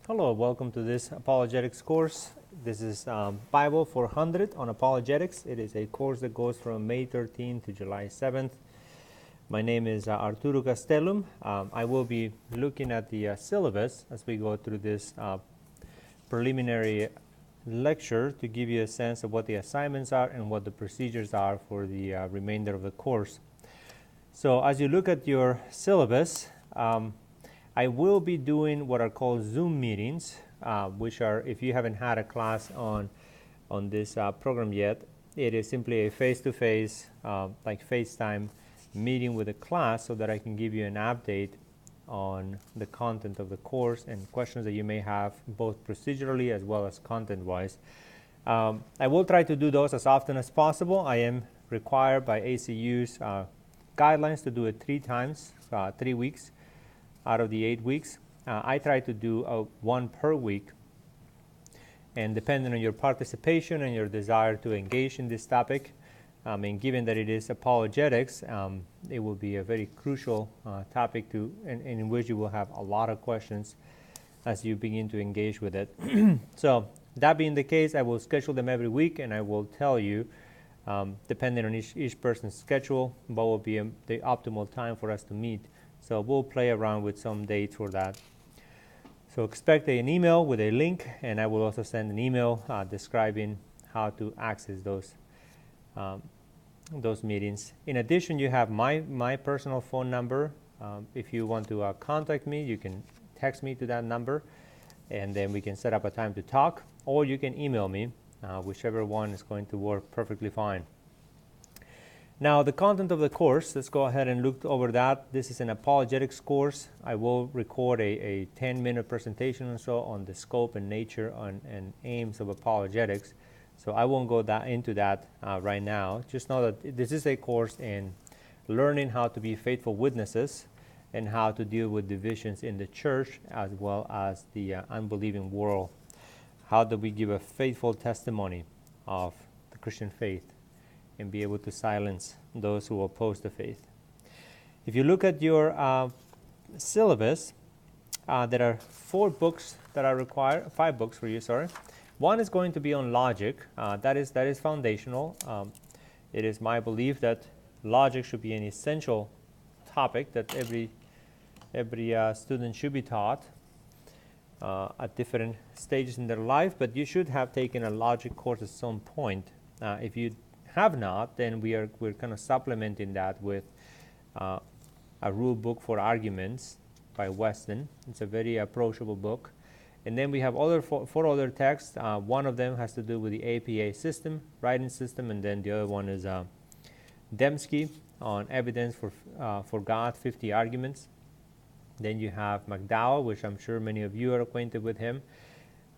Hello, welcome to this apologetics course. This is Bible 400 on apologetics. It is a course that goes from May 13th to July 7th. My name is Arturo Castellum. I will be looking at the syllabus as we go through this preliminary lecture to give you a sense of what the assignments are and what the procedures are for the remainder of the course. So as you look at your syllabus, I will be doing what are called Zoom meetings, which are, if you haven't had a class on this program yet, it is simply a face-to-face, like FaceTime meeting with a class so that I can give you an update on the content of the course and questions that you may have, both procedurally as well as content-wise. I will try to do those as often as possible. I am required by ACU's guidelines to do it 3 times, 3 weeks out of the 8 weeks. I try to do one per week, and depending on your participation and your desire to engage in this topic, and given that it is apologetics, it will be a very crucial topic in which you will have a lot of questions as you begin to engage with it. So that being the case, I will schedule them every week, and I will tell you, depending on each person's schedule, what will be the optimal time for us to meet. So we'll play around with some dates for that. So expect an email with a link, and I will also send an email describing how to access those meetings. In addition, you have my personal phone number. If you want to contact me, you can text me to that number, and then we can set up a time to talk, or you can email me, whichever one is going to work perfectly fine. Now, the content of the course, let's go ahead and look over that. This is an apologetics course. I will record a 10-minute presentation or so on the scope and nature and aims of apologetics. So I won't go into that right now. Just know that this is a course in learning how to be faithful witnesses and how to deal with divisions in the church as well as the unbelieving world. How do we give a faithful testimony of the Christian faith and be able to silence those who oppose the faith. If you look at your syllabus, there are 4 books that are required, 5 books for you, sorry. One is going to be on logic. That is foundational. It is my belief that logic should be an essential topic that every student should be taught at different stages in their life, but you should have taken a logic course at some point. If you have not, then we're kind of supplementing that with a rule book for arguments by Weston. It's a very approachable book. And then we have four other texts. One of them has to do with the APA system, writing system, and then the other one is Dembski on evidence for God, 50 arguments. Then you have McDowell, which I'm sure many of you are acquainted with him,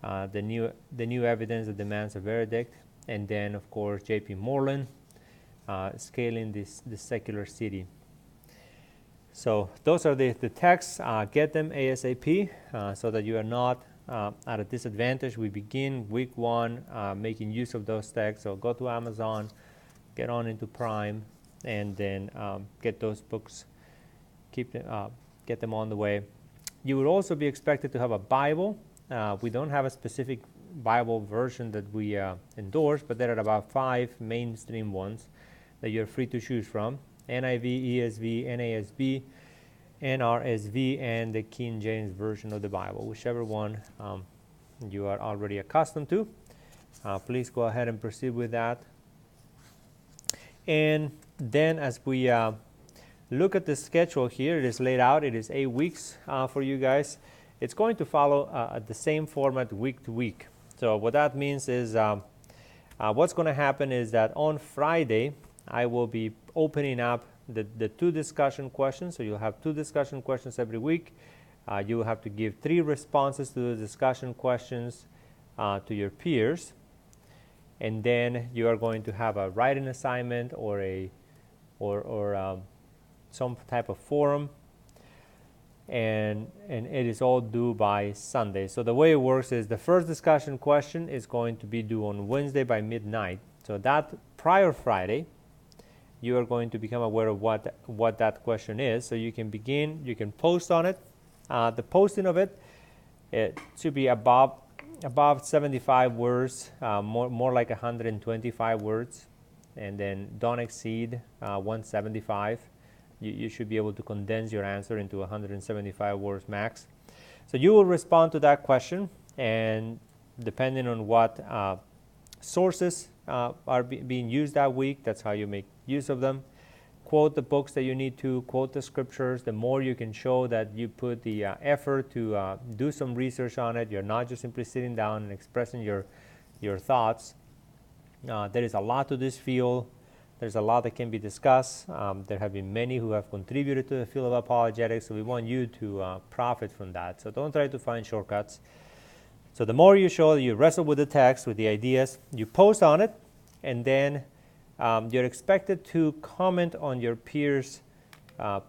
the new evidence that demands a verdict. And then, of course, J.P. Moreland, Scaling the Secular City. So those are the texts. Get them ASAP so that you are not at a disadvantage. We begin week 1 making use of those texts. So go to Amazon, get on into Prime, and then get those books. Get them on the way. You would also be expected to have a Bible. We don't have a specific Bible version that we endorse, but there are about 5 mainstream ones that you're free to choose from: NIV, ESV, NASB, NRSV, and the King James Version of the Bible, whichever one you are already accustomed to. Please go ahead and proceed with that. And then as we look at the schedule here, it is laid out. It is 8 weeks for you guys. It's going to follow the same format week to week. So what that means is what's going to happen is that on Friday, I will be opening up the 2 discussion questions. So you'll have 2 discussion questions every week. You will have to give 3 responses to the discussion questions to your peers. And then you are going to have a writing assignment or some type of forum. And it is all due by Sunday. So the way it works is the first discussion question is going to be due on Wednesday by midnight. So that prior Friday, you are going to become aware of what that question is. So you can post on it. The posting of it It should be above 75 words, more like 125 words, and then don't exceed 175. You should be able to condense your answer into 175 words max. So you will respond to that question, and depending on what sources are being used that week, that's how you make use of them. Quote the books that you need to, quote the scriptures. The more you can show that you put the effort to do some research on it, you're not just simply sitting down and expressing your thoughts. There is a lot to this field. There's a lot that can be discussed. There have been many who have contributed to the field of apologetics, so we want you to profit from that. So don't try to find shortcuts. So the more you show that you wrestle with the text, with the ideas, you post on it, and then you're expected to comment on your peers'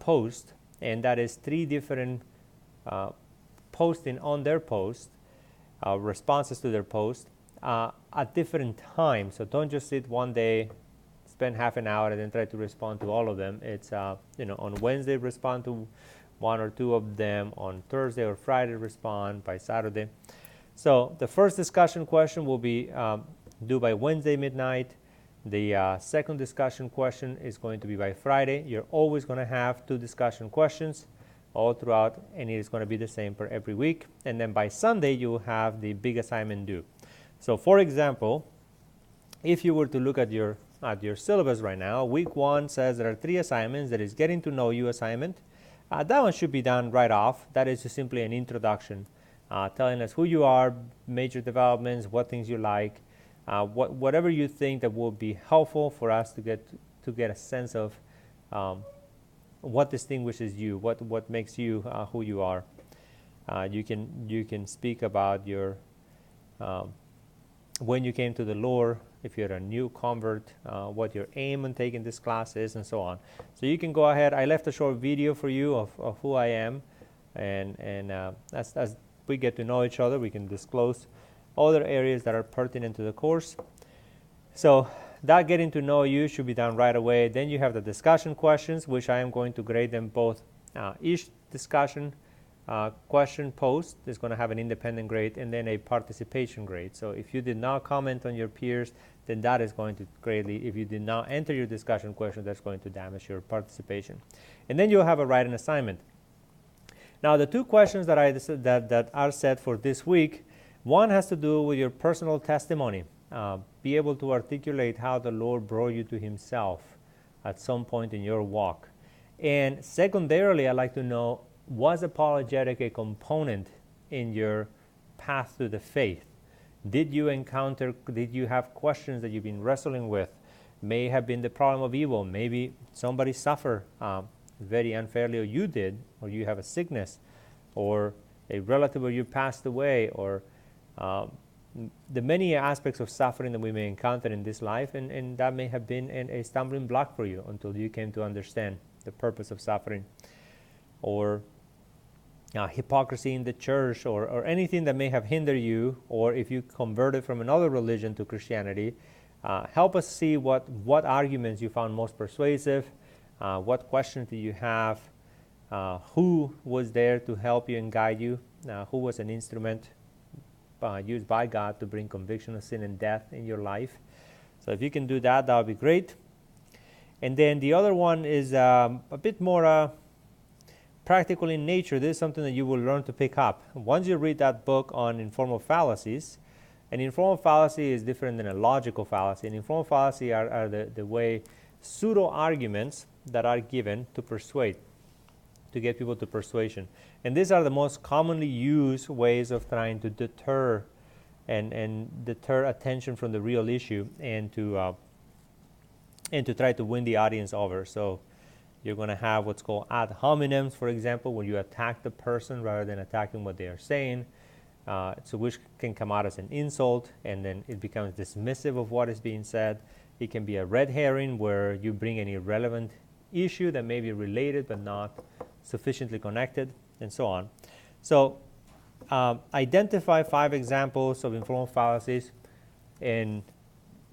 post, and that is 3 different posting on their post, responses to their post at different times. So don't just sit one day, spend half an hour, and then try to respond to all of them. It's on Wednesday respond to 1 or 2 of them, on Thursday or Friday respond, by Saturday. So the first discussion question will be due by Wednesday midnight. The second discussion question is going to be by Friday. You're always going to have 2 discussion questions all throughout, and it is going to be the same for every week. And then by Sunday, you will have the big assignment due. So for example, if you were to look at your syllabus right now, week 1 says there are 3 assignments. There is getting to know you assignment. That one should be done right off. That is just simply an introduction, telling us who you are, major developments, what things you like, whatever you think that will be helpful for us to get a sense of what distinguishes you, what makes you who you are. You can speak about your when you came to the Lord, if you're a new convert, what your aim in taking this class is, and so on. So you can go ahead. I left a short video for you of who I am, and as we get to know each other, we can disclose other areas that are pertinent to the course. So that getting to know you should be done right away. Then you have the discussion questions, which I am going to grade them both. Each discussion question post is going to have an independent grade and then a participation grade. So if you did not comment on your peers, then that is going to greatly, if you did not enter your discussion question, that's going to damage your participation. And then you'll have a written assignment. Now the 2 questions that are set for this week, one has to do with your personal testimony. Be able to articulate how the Lord brought you to Himself at some point in your walk. And secondarily, I'd like to know, was apologetic a component in your path to the faith? Did you have questions that you've been wrestling with? May have been the problem of evil. Maybe somebody suffered very unfairly, or you did, or you have a sickness, or a relative of you passed away, or the many aspects of suffering that we may encounter in this life, and that may have been a stumbling block for you until you came to understand the purpose of suffering. Or hypocrisy in the church, or anything that may have hindered you, or if you converted from another religion to Christianity. Help us see what arguments you found most persuasive, what questions do you have, who was there to help you and guide you, who was an instrument used by God to bring conviction of sin and death in your life. So if you can do that, that would be great. And then the other one is a bit more practical in nature. This is something that you will learn to pick up. Once you read that book on informal fallacies, an informal fallacy is different than a logical fallacy. An informal fallacy are the way pseudo-arguments that are given to persuade, to get people to persuasion. And these are the most commonly used ways of trying to deter and deter attention from the real issue, and to try to win the audience over. So you're going to have what's called ad hominems, for example, where you attack the person rather than attacking what they are saying. So which can come out as an insult, and then it becomes dismissive of what is being said. It can be a red herring, where you bring an irrelevant issue that may be related but not sufficiently connected, and so on. So identify 5 examples of informal fallacies in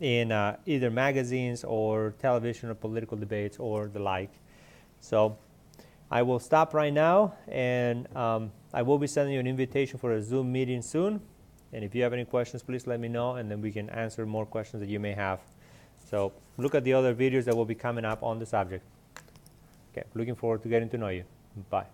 either magazines or television or political debates or the like. So I will stop right now, and I will be sending you an invitation for a Zoom meeting soon. And if you have any questions, please let me know, and then we can answer more questions that you may have. So look at the other videos that will be coming up on the subject. Okay, looking forward to getting to know you. Bye.